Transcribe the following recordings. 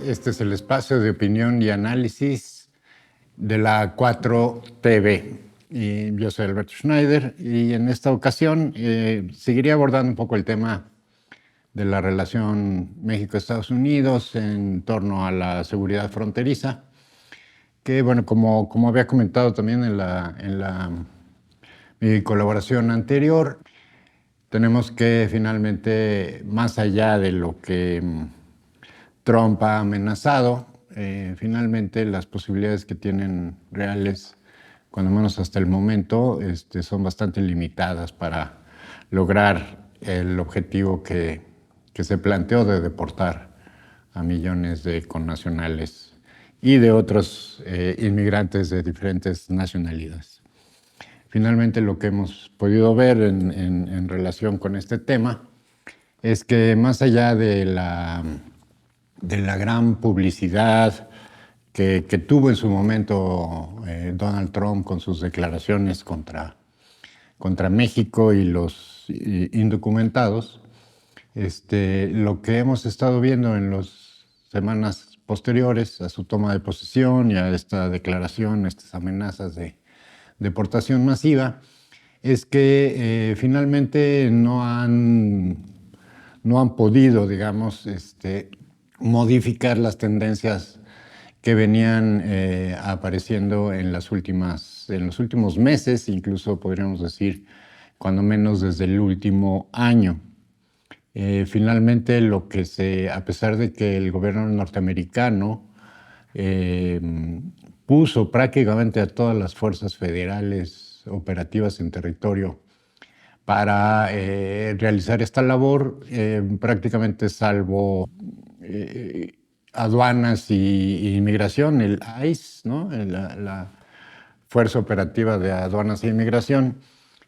Este es el espacio de opinión y análisis de la 4TV. Y yo soy Alberto Schneider y en esta ocasión seguiría abordando un poco el tema de la relación México-Estados Unidos en torno a la seguridad fronteriza, que bueno, como había comentado también en mi colaboración anterior, tenemos que finalmente, más allá de lo que Trump ha amenazado, finalmente las posibilidades que tienen reales, cuando menos hasta el momento, son bastante limitadas para lograr el objetivo que se planteó de deportar a millones de connacionales y de otros inmigrantes de diferentes nacionalidades. Finalmente, lo que hemos podido ver en relación con este tema es que más allá de la gran publicidad que tuvo en su momento Donald Trump con sus declaraciones contra México y los indocumentados, lo que hemos estado viendo en las semanas posteriores a su toma de posesión y a esta declaración, estas amenazas de deportación masiva, es que finalmente no han podido, digamos, modificar las tendencias que venían apareciendo en los últimos meses, incluso podríamos decir, cuando menos desde el último año. Finalmente, a pesar de que el gobierno norteamericano puso prácticamente a todas las fuerzas federales operativas en territorio para realizar esta labor, prácticamente salvo aduanas y inmigración, el ICE, ¿no? la Fuerza Operativa de Aduanas e Inmigración,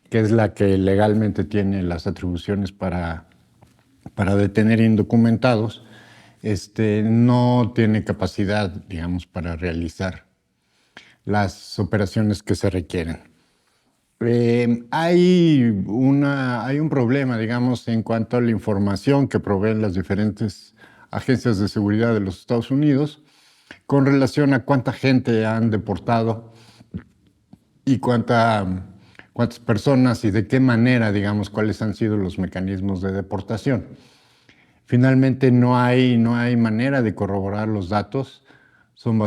que es la que legalmente tiene las atribuciones para detener indocumentados, no tiene capacidad, digamos, para realizar las operaciones que se requieren. Hay un problema, digamos, en cuanto a la información que proveen las diferentes agencias de seguridad de los Estados Unidos con relación a cuánta gente han deportado y cuántas personas y de qué manera, digamos, cuáles han sido los mecanismos de deportación. Finalmente no hay manera de corroborar los datos, son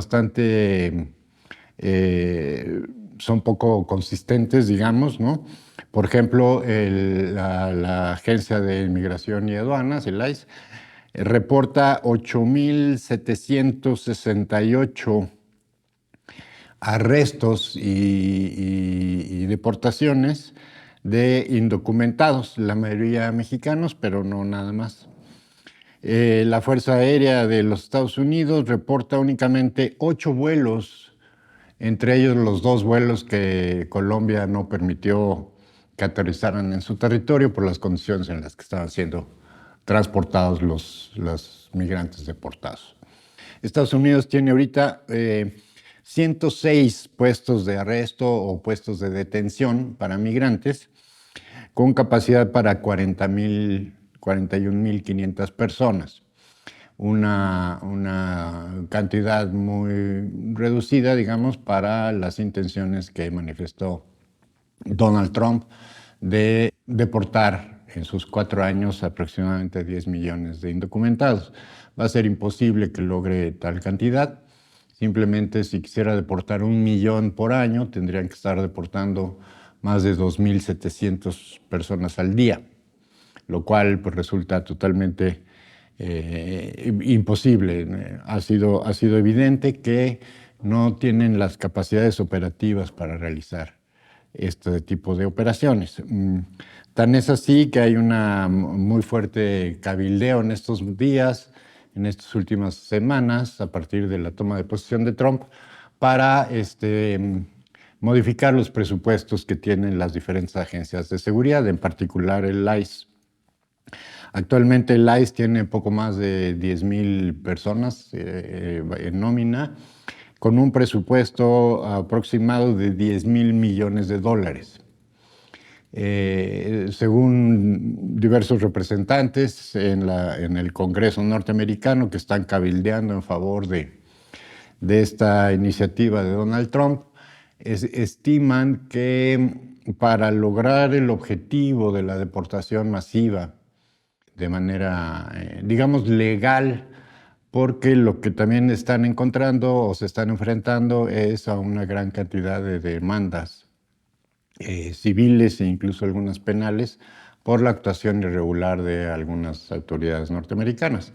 son poco consistentes, digamos, ¿no? Por ejemplo, la Agencia de Inmigración y Aduanas, el ICE, reporta 8,768 arrestos y deportaciones de indocumentados, la mayoría mexicanos, pero no nada más. La Fuerza Aérea de los Estados Unidos reporta únicamente 8 vuelos, entre ellos los 2 vuelos que Colombia no permitió que aterrizaran en su territorio por las condiciones en las que estaban siendo transportados los migrantes deportados. Estados Unidos tiene ahorita 106 puestos de arresto o puestos de detención para migrantes con capacidad para 41,500 personas. Una cantidad muy reducida, digamos, para las intenciones que manifestó Donald Trump de deportar en sus 4 años aproximadamente 10 millones de indocumentados. Va a ser imposible que logre tal cantidad. Simplemente, si quisiera deportar 1 millón por año, tendrían que estar deportando más de 2,700 personas al día, lo cual pues, resulta totalmente imposible. Ha sido evidente que no tienen las capacidades operativas para realizar este tipo de operaciones. Tan es así que hay una muy fuerte cabildeo en estos días, en estas últimas semanas, a partir de la toma de posesión de Trump, para modificar los presupuestos que tienen las diferentes agencias de seguridad, en particular el ICE. Actualmente el ICE tiene poco más de 10,000 personas en nómina, con un presupuesto aproximado de 10,000 millones de dólares. Según diversos representantes en el Congreso norteamericano que están cabildeando en favor de esta iniciativa de Donald Trump, estiman que para lograr el objetivo de la deportación masiva de manera, digamos, legal, porque lo que también están encontrando o se están enfrentando es a una gran cantidad de demandas civiles e incluso algunas penales por la actuación irregular de algunas autoridades norteamericanas.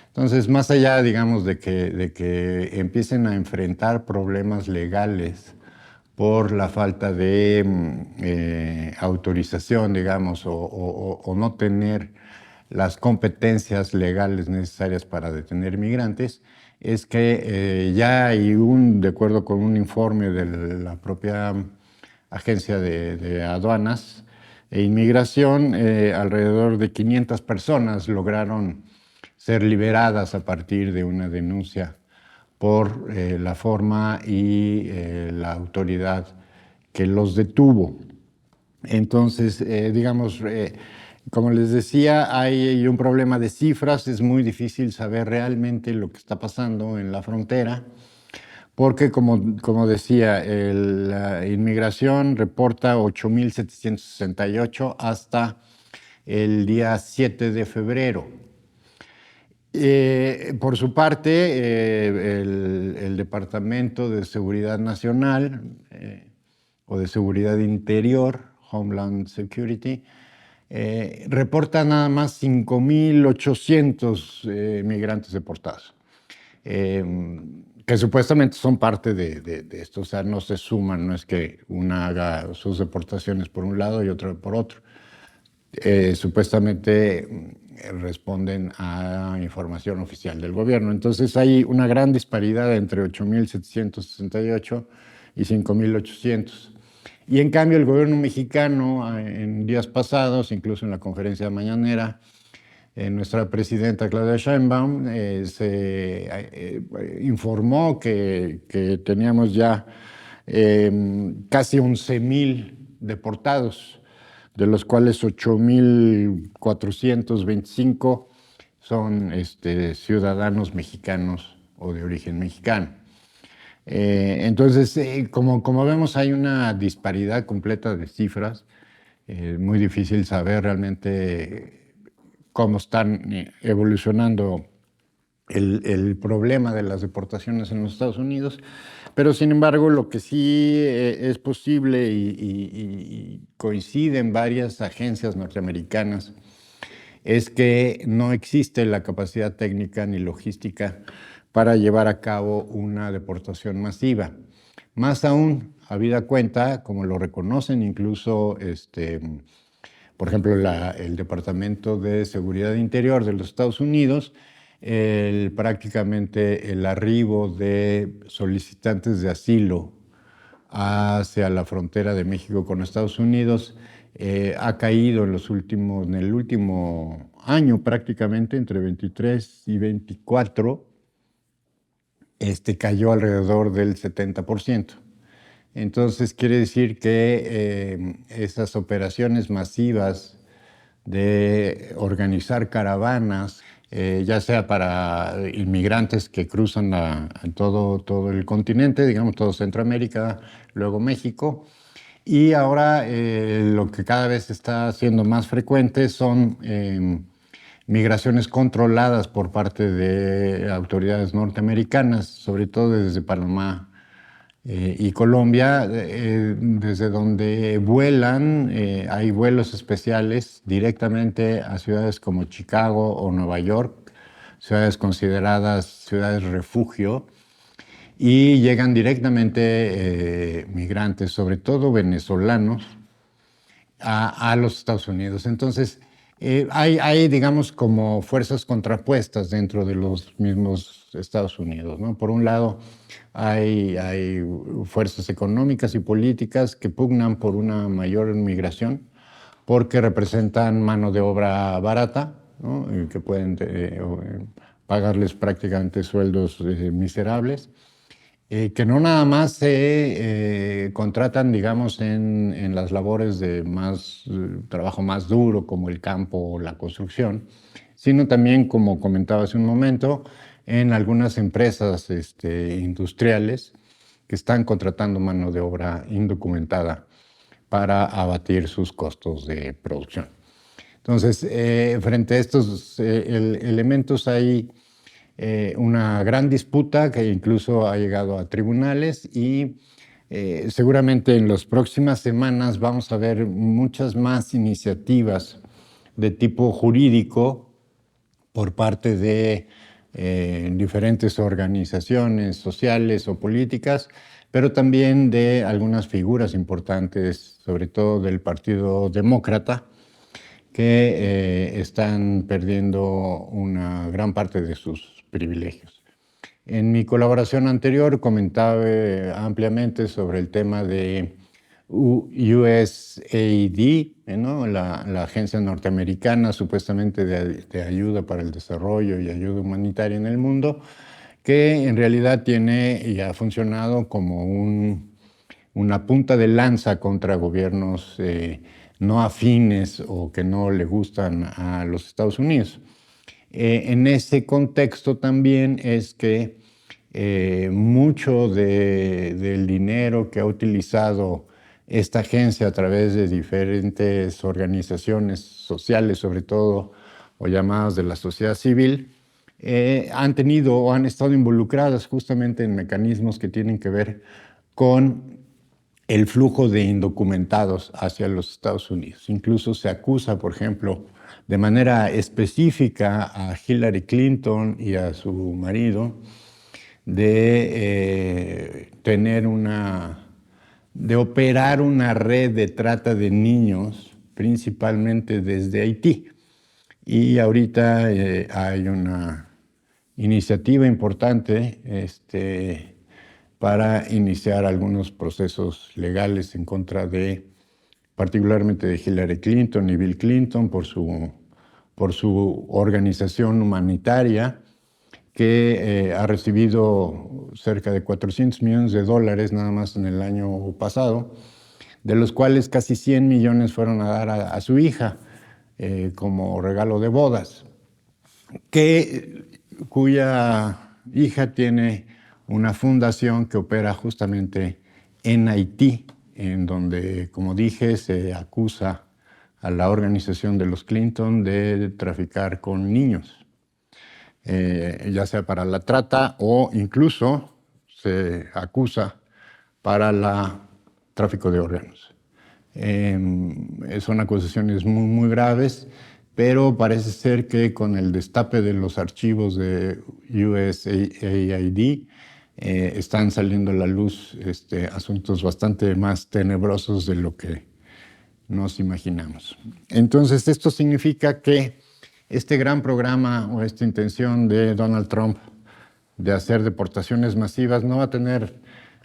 Entonces, más allá, digamos, de que empiecen a enfrentar problemas legales por la falta de autorización, digamos, o no tener las competencias legales necesarias para detener migrantes, es que ya hay de acuerdo con un informe de la propia Agencia de Aduanas e Inmigración, alrededor de 500 personas lograron ser liberadas a partir de una denuncia por la forma y la autoridad que los detuvo. Entonces, digamos, como les decía, hay un problema de cifras, es muy difícil saber realmente lo que está pasando en la frontera, porque como decía, la inmigración reporta 8.768 hasta el día 7 de febrero. Por su parte, el Departamento de Seguridad Nacional o de Seguridad Interior, Homeland Security, reporta nada más 5.800 migrantes deportados, que supuestamente son parte de esto, o sea, no se suman, no es que una haga sus deportaciones por un lado y otra por otro. Supuestamente responden a información oficial del gobierno. Entonces hay una gran disparidad entre 8.768 y 5.800. Y en cambio el gobierno mexicano en días pasados, incluso en la conferencia mañanera, nuestra presidenta Claudia Sheinbaum informó que teníamos ya casi 11.000 deportados, de los cuales 8.425 son ciudadanos mexicanos o de origen mexicano. Entonces, como vemos, hay una disparidad completa de cifras. Muy difícil saber realmente cómo están evolucionando el problema de las deportaciones en los Estados Unidos, pero sin embargo lo que sí es posible y coincide en varias agencias norteamericanas es que no existe la capacidad técnica ni logística para llevar a cabo una deportación masiva. Más aún, habida cuenta, como lo reconocen incluso por ejemplo, el Departamento de Seguridad Interior de los Estados Unidos, prácticamente el arribo de solicitantes de asilo hacia la frontera de México con Estados Unidos ha caído en el último año prácticamente, entre 23 y 24, cayó alrededor del 70%. Entonces quiere decir que esas operaciones masivas de organizar caravanas, ya sea para inmigrantes que cruzan todo el continente, digamos todo Centroamérica, luego México, y ahora lo que cada vez está siendo más frecuente son migraciones controladas por parte de autoridades norteamericanas, sobre todo desde Panamá y Colombia, desde donde vuelan, hay vuelos especiales directamente a ciudades como Chicago o Nueva York, ciudades consideradas ciudades refugio, y llegan directamente migrantes, sobre todo venezolanos, a los Estados Unidos. Entonces, hay, digamos, como fuerzas contrapuestas dentro de los mismos Estados Unidos, ¿no? Por un lado, hay fuerzas económicas y políticas que pugnan por una mayor inmigración porque representan mano de obra barata, ¿no? Que pueden pagarles prácticamente sueldos miserables. que no nada más se contratan, digamos, en las labores de trabajo más duro, como el campo o la construcción, sino también, como comentaba hace un momento, en algunas empresas industriales que están contratando mano de obra indocumentada para abatir sus costos de producción. Entonces, frente a estos elementos hay una gran disputa que incluso ha llegado a tribunales y seguramente en las próximas semanas vamos a ver muchas más iniciativas de tipo jurídico por parte de diferentes organizaciones sociales o políticas, pero también de algunas figuras importantes, sobre todo del Partido Demócrata, que están perdiendo una gran parte de sus privilegios. En mi colaboración anterior comentaba ampliamente sobre el tema de USAID, ¿no? la agencia norteamericana supuestamente de ayuda para el desarrollo y ayuda humanitaria en el mundo, que en realidad tiene y ha funcionado como una punta de lanza contra gobiernos no afines o que no le gustan a los Estados Unidos. En ese contexto también es que mucho del dinero que ha utilizado esta agencia a través de diferentes organizaciones sociales, sobre todo, o llamadas de la sociedad civil, han tenido o han estado involucradas justamente en mecanismos que tienen que ver con el flujo de indocumentados hacia los Estados Unidos. Incluso se acusa, por ejemplo, de manera específica a Hillary Clinton y a su marido de de operar una red de trata de niños, principalmente desde Haití. Y ahorita hay una iniciativa importante para iniciar algunos procesos legales en contra particularmente de Hillary Clinton y Bill Clinton por su organización humanitaria que ha recibido cerca de $400 millones nada más en el año pasado, de los cuales casi 100 millones fueron a dar a su hija como regalo de bodas, cuya hija tiene una fundación que opera justamente en Haití, en donde, como dije, se acusa a la organización de los Clinton de traficar con niños, ya sea para la trata o incluso se acusa para el tráfico de órganos. Son acusaciones muy, muy graves, pero parece ser que con el destape de los archivos de USAID están saliendo a la luz asuntos bastante más tenebrosos de lo que nos imaginamos. Entonces, esto significa que este gran programa o esta intención de Donald Trump de hacer deportaciones masivas no va a tener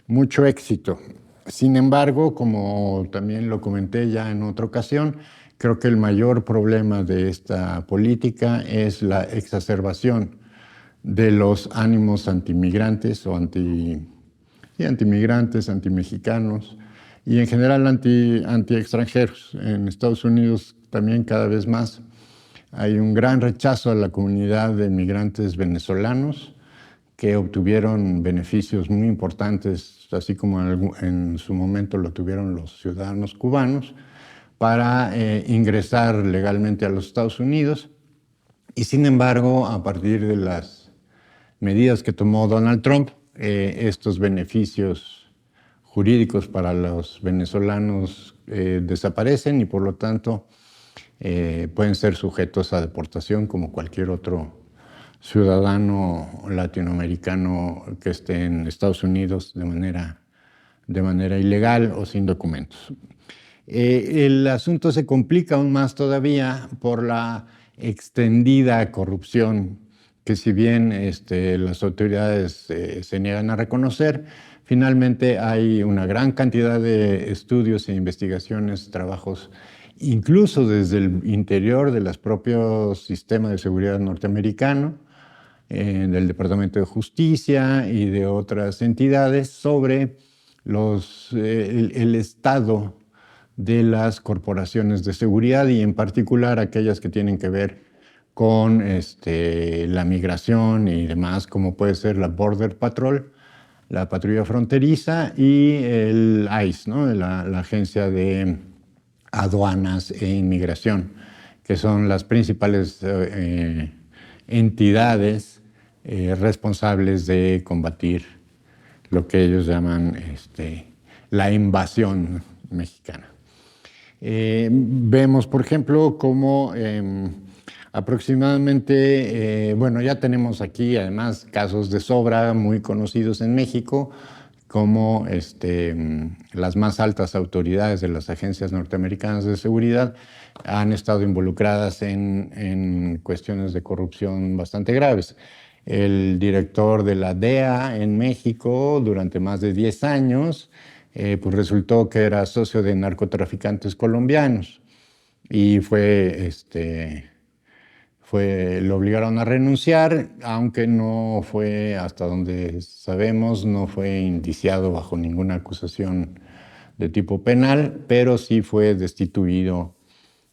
mucho éxito. Sin embargo, como también lo comenté ya en otra ocasión, creo que el mayor problema de esta política es la exacerbación de los ánimos antimigrantes o antimigrantes, antimexicanos y en general anti-extranjeros. En Estados Unidos también cada vez más hay un gran rechazo a la comunidad de migrantes venezolanos que obtuvieron beneficios muy importantes, así como en su momento lo tuvieron los ciudadanos cubanos, para ingresar legalmente a los Estados Unidos. Y sin embargo, a partir de las medidas que tomó Donald Trump, estos beneficios jurídicos para los venezolanos desaparecen y por lo tanto pueden ser sujetos a deportación como cualquier otro ciudadano latinoamericano que esté en Estados Unidos de manera ilegal o sin documentos. El asunto se complica aún más todavía por la extendida corrupción que, si bien las autoridades se niegan a reconocer, finalmente hay una gran cantidad de estudios e investigaciones, trabajos, incluso desde el interior de los propios sistemas de seguridad norteamericano, del Departamento de Justicia y de otras entidades sobre el estado de las corporaciones de seguridad y en particular aquellas que tienen que ver con la migración y demás, como puede ser la Border Patrol, la patrulla fronteriza y el ICE, ¿no? la Agencia de Aduanas e Inmigración, que son las principales entidades responsables de combatir lo que ellos llaman la invasión mexicana. Vemos, por ejemplo, cómo aproximadamente, bueno, ya tenemos aquí además casos de sobra muy conocidos en México, como las más altas autoridades de las agencias norteamericanas de seguridad han estado involucradas en cuestiones de corrupción bastante graves. El director de la DEA en México durante más de 10 años, pues resultó que era socio de narcotraficantes colombianos y lo obligaron a renunciar, aunque no fue, hasta donde sabemos, no fue indiciado bajo ninguna acusación de tipo penal, pero sí fue destituido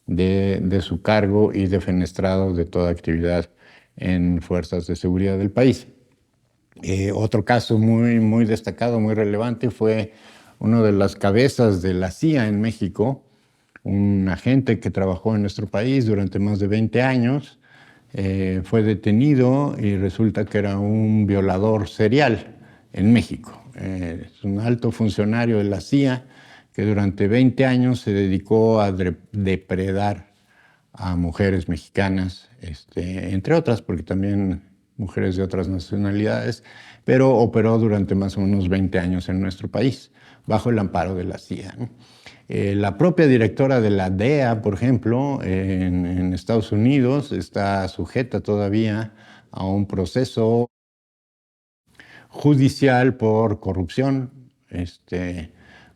de su cargo y defenestrado de toda actividad en fuerzas de seguridad del país. Otro caso muy destacado, muy relevante, fue uno de las cabezas de la CIA en México, un agente que trabajó en nuestro país durante más de 20 años, fue detenido y resulta que era un violador serial en México. Es un alto funcionario de la CIA que durante 20 años se dedicó a depredar a mujeres mexicanas, entre otras, porque también mujeres de otras nacionalidades, pero operó durante más o menos 20 años en nuestro país, bajo el amparo de la CIA, ¿no? La propia directora de la DEA, por ejemplo, en Estados Unidos, está sujeta todavía a un proceso judicial por corrupción,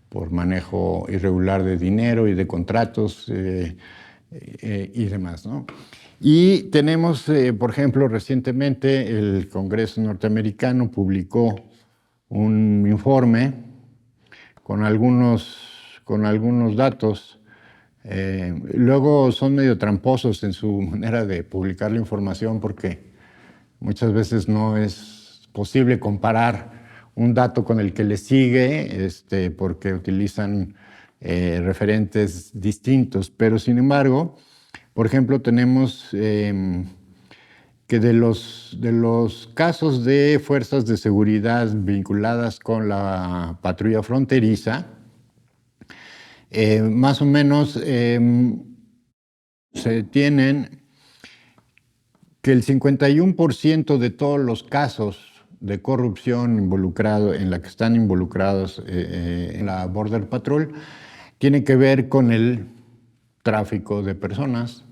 por manejo irregular de dinero y de contratos y demás, ¿no? Y tenemos, por ejemplo, recientemente el Congreso norteamericano publicó un informe con algunos datos. Luego son medio tramposos en su manera de publicar la información porque muchas veces no es posible comparar un dato con el que le sigue, porque utilizan referentes distintos. Pero sin embargo, por ejemplo, tenemos que de los casos de fuerzas de seguridad vinculadas con la patrulla fronteriza, más o menos se tienen que el 51% de todos los casos de corrupción en la que están involucrados en la Border Patrol tiene que ver con el tráfico de personas.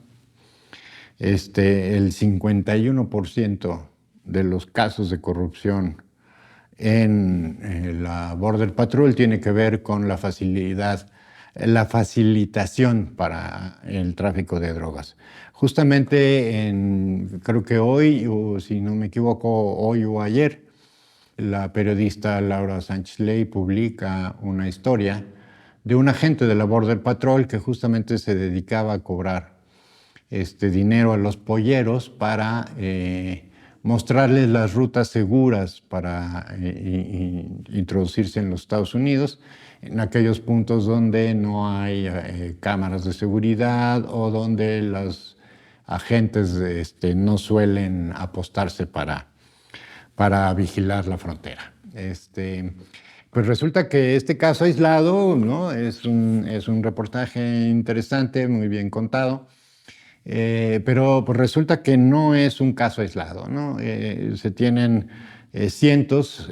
El 51% de los casos de corrupción en la Border Patrol tiene que ver con la facilitación para el tráfico de drogas. Justamente creo que hoy, o si no me equivoco, hoy o ayer, la periodista Laura Sánchez Ley publica una historia de un agente de la Border Patrol que justamente se dedicaba a cobrar dinero a los polleros para mostrarles las rutas seguras para introducirse en los Estados Unidos, en aquellos puntos donde no hay cámaras de seguridad o donde los agentes no suelen apostarse para vigilar la frontera. Pues resulta que este caso aislado, ¿no? es un reportaje interesante, muy bien contado, pero pues resulta que no es un caso aislado, ¿no? Se tienen cientos,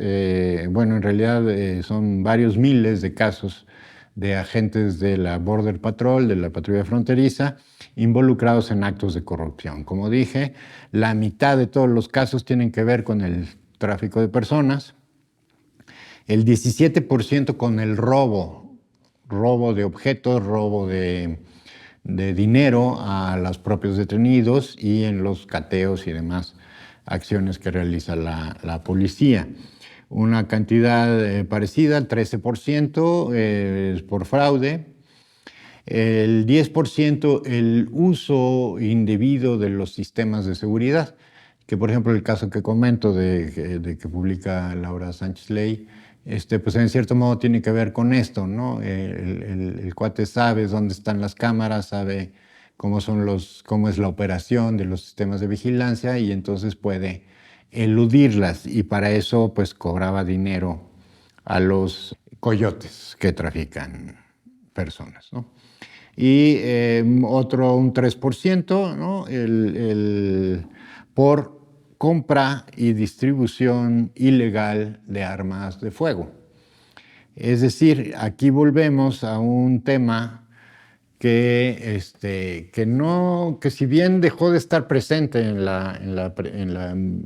bueno, en realidad son varios miles de casos de agentes de la Border Patrol, de la patrulla fronteriza, involucrados en actos de corrupción. Como dije, la mitad de todos los casos tienen que ver con el tráfico de personas, el 17% con el robo de objetos, robo de dinero a los propios detenidos y en los cateos y demás acciones que realiza la policía. Una cantidad parecida, el 13%, es por fraude. El 10% el uso indebido de los sistemas de seguridad, que por ejemplo el caso que comento de que publica Laura Sánchez Ley, pues en cierto modo tiene que ver con esto, ¿no? El cuate sabe dónde están las cámaras, sabe cómo es la operación de los sistemas de vigilancia y entonces puede eludirlas y para eso pues cobraba dinero a los coyotes que trafican personas, ¿no? Y un 3%, ¿no? Por compra y distribución ilegal de armas de fuego. Es decir, aquí volvemos a un tema que si bien dejó de estar presente en el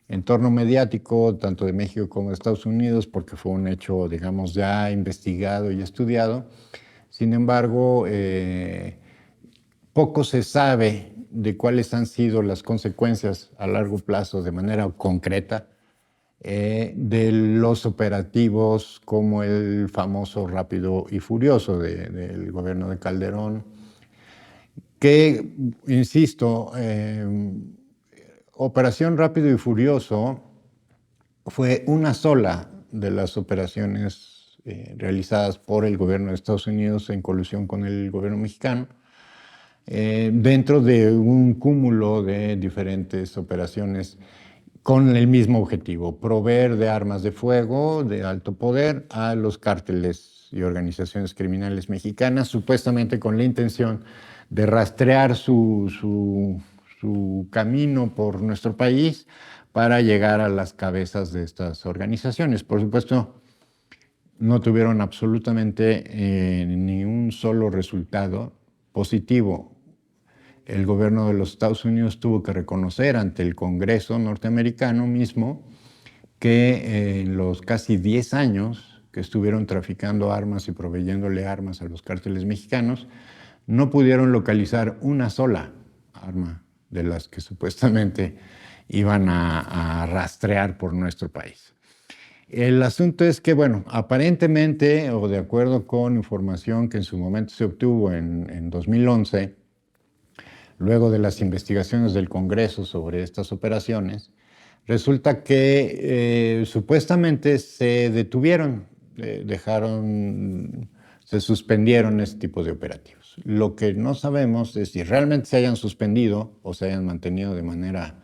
entorno mediático, tanto de México como de Estados Unidos, porque fue un hecho, digamos, ya investigado y estudiado, sin embargo, poco se sabe de cuáles han sido las consecuencias a largo plazo de manera concreta de los operativos como el famoso Rápido y Furioso del gobierno de Calderón, que, insisto, Operación Rápido y Furioso fue una sola de las operaciones realizadas por el gobierno de Estados Unidos en colusión con el gobierno mexicano, dentro de un cúmulo de diferentes operaciones con el mismo objetivo: proveer de armas de fuego de alto poder a los cárteles y organizaciones criminales mexicanas, supuestamente con la intención de rastrear su camino por nuestro país para llegar a las cabezas de estas organizaciones. Por supuesto, no tuvieron absolutamente ni un solo resultado positivo. El gobierno de los Estados Unidos tuvo que reconocer ante el Congreso norteamericano mismo que en los casi 10 años que estuvieron traficando armas y proveyéndole armas a los cárteles mexicanos, no pudieron localizar una sola arma de las que supuestamente iban a rastrear por nuestro país. El asunto es que, bueno, aparentemente, o de acuerdo con información que en su momento se obtuvo en 2011, luego de las investigaciones del Congreso sobre estas operaciones, resulta que supuestamente se detuvieron, se suspendieron este tipo de operativos. Lo que no sabemos es si realmente se hayan suspendido o se hayan mantenido de manera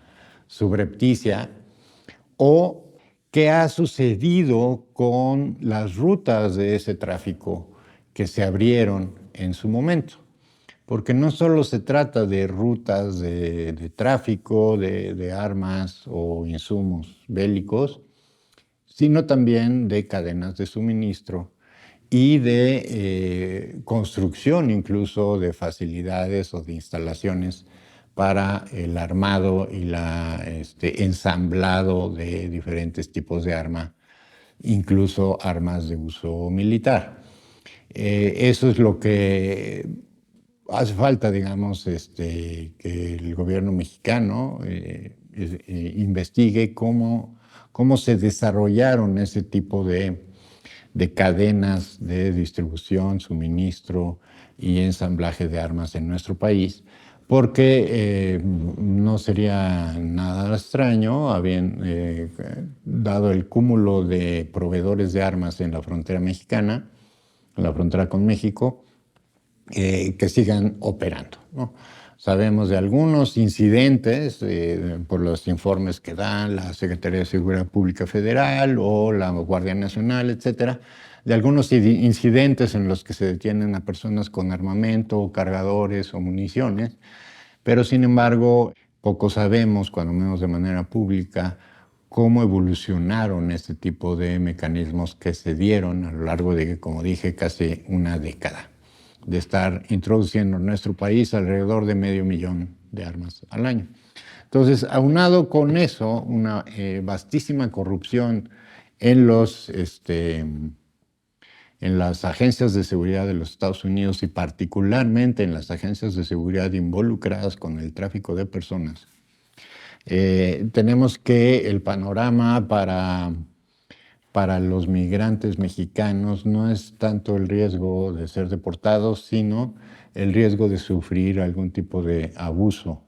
subrepticia, o qué ha sucedido con las rutas de ese tráfico que se abrieron en su momento. Porque no solo se trata de rutas de tráfico, de armas o insumos bélicos, sino también de cadenas de suministro y de construcción incluso de facilidades o de instalaciones para el armado y ensamblado de diferentes tipos de arma, incluso armas de uso militar. Eso es lo que hace falta, digamos, que el gobierno mexicano investigue cómo se desarrollaron ese tipo de cadenas de distribución, suministro y ensamblaje de armas en nuestro país, porque no sería nada extraño, dado el cúmulo de proveedores de armas en la frontera mexicana, en la frontera con México, que sigan operando, ¿no? Sabemos de algunos incidentes por los informes que dan la Secretaría de Seguridad Pública Federal o la Guardia Nacional, etcétera, de algunos incidentes en los que se detienen a personas con armamento, cargadores o municiones, pero sin embargo poco sabemos, cuando menos de manera pública, cómo evolucionaron este tipo de mecanismos que se dieron a lo largo de, como dije, casi una década de estar introduciendo en nuestro país alrededor de 500,000 de armas al año. Entonces, aunado con eso, una vastísima corrupción en las agencias de seguridad de los Estados Unidos y particularmente en las agencias de seguridad involucradas con el tráfico de personas, Tenemos que el panorama para los migrantes mexicanos no es tanto el riesgo de ser deportados, sino el riesgo de sufrir algún tipo de abuso,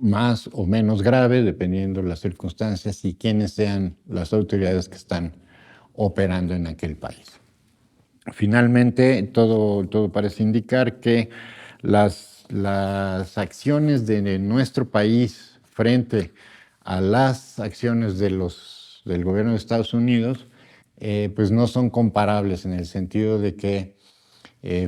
más o menos grave, dependiendo de las circunstancias y quiénes sean las autoridades que están operando en aquel país. Finalmente, todo parece indicar que las acciones de nuestro país frente a las acciones del gobierno de Estados Unidos, pues no son comparables en el sentido de que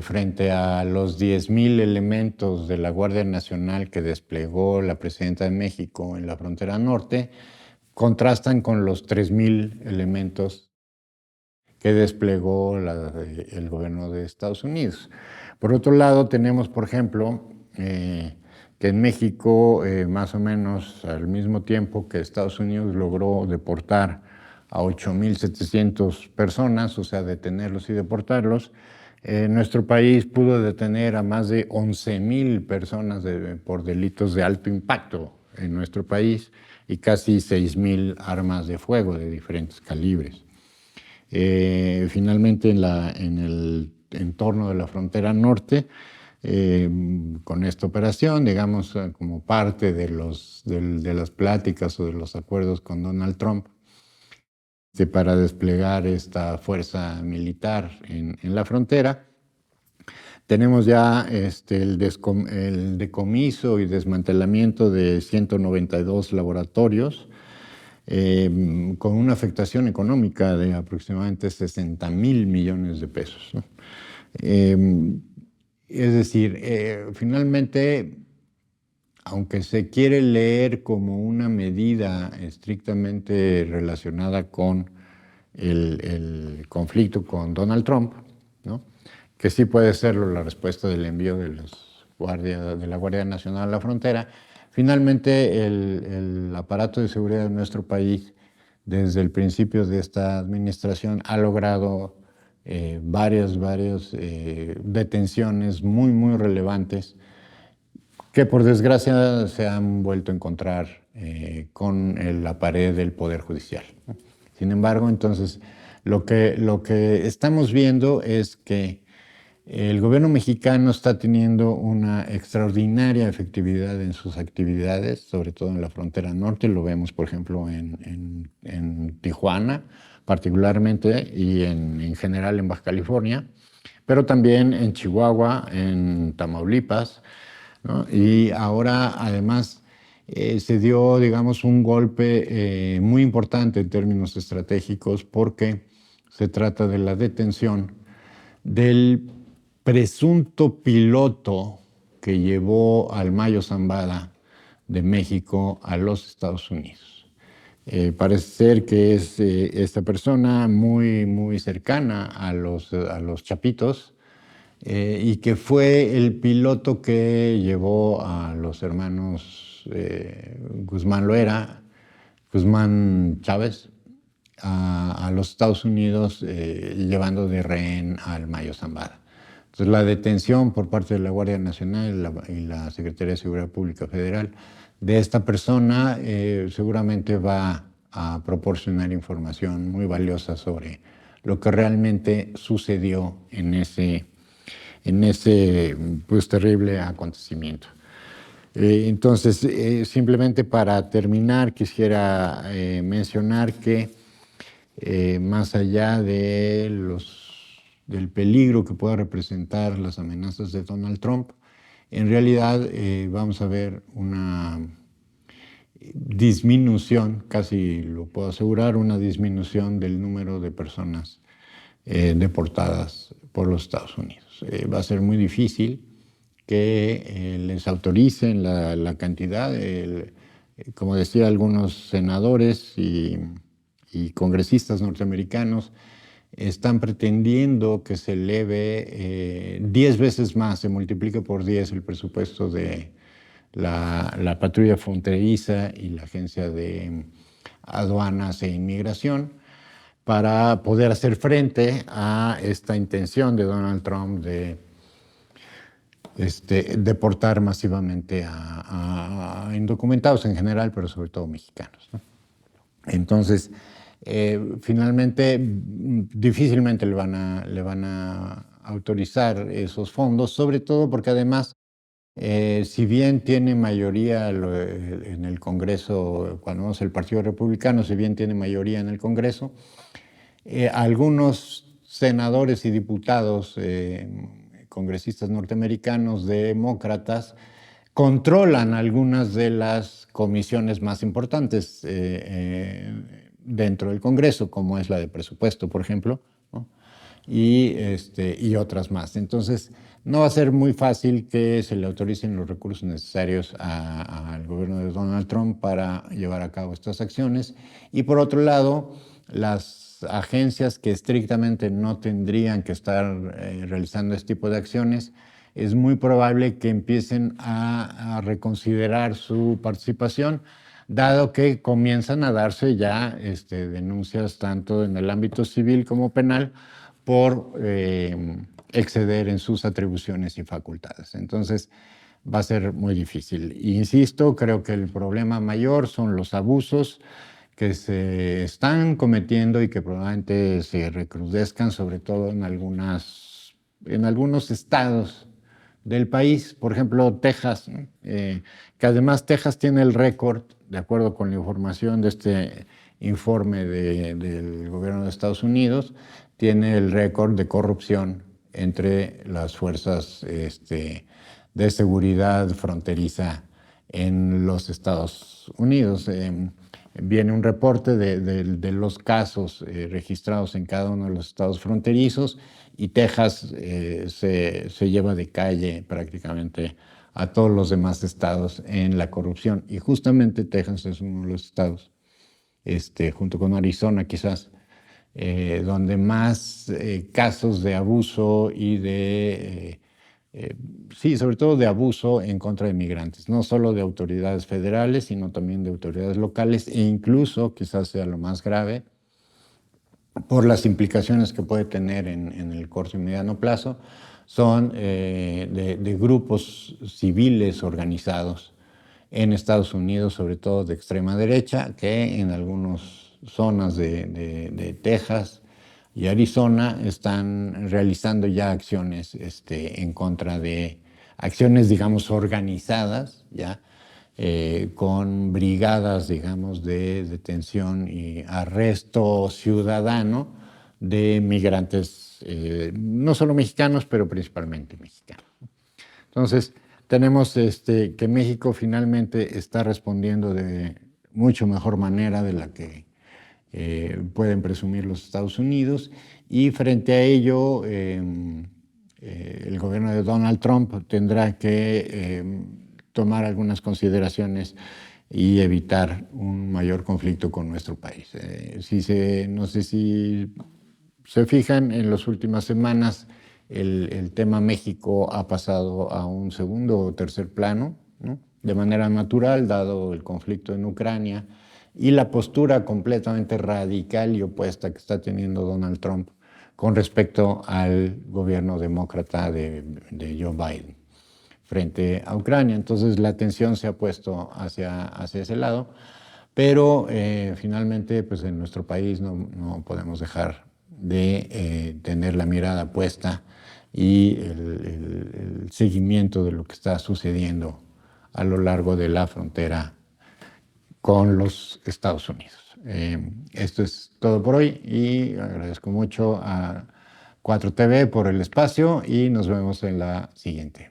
frente a los 10,000 elementos de la Guardia Nacional que desplegó la presidenta de México en la frontera norte, contrastan con los 3,000 elementos que desplegó el gobierno de Estados Unidos. Por otro lado, tenemos, por ejemplo, que en México, más o menos al mismo tiempo que Estados Unidos logró deportar a 8,700 personas, o sea, detenerlos y deportarlos, nuestro país pudo detener a más de 11,000 personas por delitos de alto impacto en nuestro país y casi 6,000 armas de fuego de diferentes calibres. Finalmente, en el entorno de la frontera norte, con esta operación, digamos, como parte de las pláticas o de los acuerdos con Donald Trump, para desplegar esta fuerza militar en la frontera, tenemos ya el decomiso y desmantelamiento de 192 laboratorios, con una afectación económica de aproximadamente 60,000 millones de pesos, ¿no? Es decir, finalmente, aunque se quiere leer como una medida estrictamente relacionada con el conflicto con Donald Trump, ¿no?, que sí puede serlo la respuesta del envío de la Guardia Nacional a la frontera, finalmente el aparato de seguridad de nuestro país, desde el principio de esta administración, ha logrado varias detenciones muy relevantes que por desgracia se han vuelto a encontrar con la pared del Poder Judicial. Sin embargo, entonces, lo que estamos viendo es que el gobierno mexicano está teniendo una extraordinaria efectividad en sus actividades, sobre todo en la frontera norte. Lo vemos, por ejemplo, en Tijuana, particularmente, y en general en Baja California, pero también en Chihuahua, en Tamaulipas, ¿no? Y ahora, además, se dio, digamos, un golpe muy importante en términos estratégicos, porque se trata de la detención del presunto piloto que llevó al Mayo Zambada de México a los Estados Unidos. Parece ser que es esta persona muy cercana a los Chapitos, y que fue el piloto que llevó a los hermanos Guzmán Loera, Guzmán Chávez, a los Estados Unidos, llevando de rehén al Mayo Zambada. Entonces, la detención por parte de la Guardia Nacional y la Secretaría de Seguridad Pública Federal de esta persona seguramente va a proporcionar información muy valiosa sobre lo que realmente sucedió en ese pues, terrible acontecimiento. Entonces, simplemente para terminar, quisiera mencionar que más allá del peligro que pueda representar las amenazas de Donald Trump, en realidad vamos a ver una disminución, casi lo puedo asegurar, una disminución del número de personas deportadas por los Estados Unidos. Va a ser muy difícil que les autoricen la cantidad. Como decía, algunos senadores y congresistas norteamericanos están pretendiendo que se eleve 10 veces más, se multiplique por 10 el presupuesto de la patrulla fronteriza y la Agencia de Aduanas e Inmigración, para poder hacer frente a esta intención de Donald Trump de deportar masivamente a a indocumentados en general, pero sobre todo mexicanos, ¿no? Entonces, finalmente, difícilmente le van a autorizar esos fondos, sobre todo porque además, si bien tiene mayoría en el Congreso, cuando vemos el Partido Republicano, si bien tiene mayoría en el Congreso, algunos senadores y diputados, congresistas norteamericanos demócratas, controlan algunas de las comisiones más importantes dentro del Congreso, como es la de presupuesto, por ejemplo, ¿no? Y otras más. Entonces, no va a ser muy fácil que se le autoricen los recursos necesarios al gobierno de Donald Trump para llevar a cabo estas acciones. Y por otro lado, las agencias que estrictamente no tendrían que estar realizando este tipo de acciones, es muy probable que empiecen a reconsiderar su participación, dado que comienzan a darse ya denuncias tanto en el ámbito civil como penal por exceder en sus atribuciones y facultades. Entonces, va a ser muy difícil. Insisto, creo que el problema mayor son los abusos que se están cometiendo y que probablemente se recrudezcan, sobre todo en algunos estados del país, por ejemplo, Texas, ¿no? Que además Texas tiene el récord, de acuerdo con la información de este informe del gobierno de Estados Unidos, tiene el récord de corrupción entre las fuerzas de seguridad fronteriza en los Estados Unidos. Viene un reporte de los casos registrados en cada uno de los estados fronterizos y Texas se lleva de calle prácticamente a todos los demás estados en la corrupción. Y justamente Texas es uno de los estados, junto con Arizona quizás, donde más casos de abuso y sí, sobre todo de abuso en contra de migrantes, no solo de autoridades federales, sino también de autoridades locales e incluso, quizás sea lo más grave, por las implicaciones que puede tener en el corto y mediano plazo, son de grupos civiles organizados en Estados Unidos, sobre todo de extrema derecha, que en algunas zonas de Texas y Arizona están realizando ya acciones en contra de acciones, digamos, organizadas, ya, con brigadas, digamos, de detención y arresto ciudadano de migrantes, no solo mexicanos, pero principalmente mexicanos. Entonces, tenemos que México finalmente está respondiendo de mucho mejor manera de la que pueden presumir los Estados Unidos, y frente a ello el gobierno de Donald Trump tendrá que tomar algunas consideraciones y evitar un mayor conflicto con nuestro país. No sé si se fijan, en las últimas semanas el tema México ha pasado a un segundo o tercer plano, ¿no? De manera natural, dado el conflicto en Ucrania y la postura completamente radical y opuesta que está teniendo Donald Trump con respecto al gobierno demócrata de Joe Biden frente a Ucrania. Entonces la atención se ha puesto hacia ese lado, pero finalmente pues en nuestro país no podemos dejar de tener la mirada puesta y el seguimiento de lo que está sucediendo a lo largo de la frontera con los Estados Unidos. Esto es todo por hoy y agradezco mucho a 4TV por el espacio y nos vemos en la siguiente.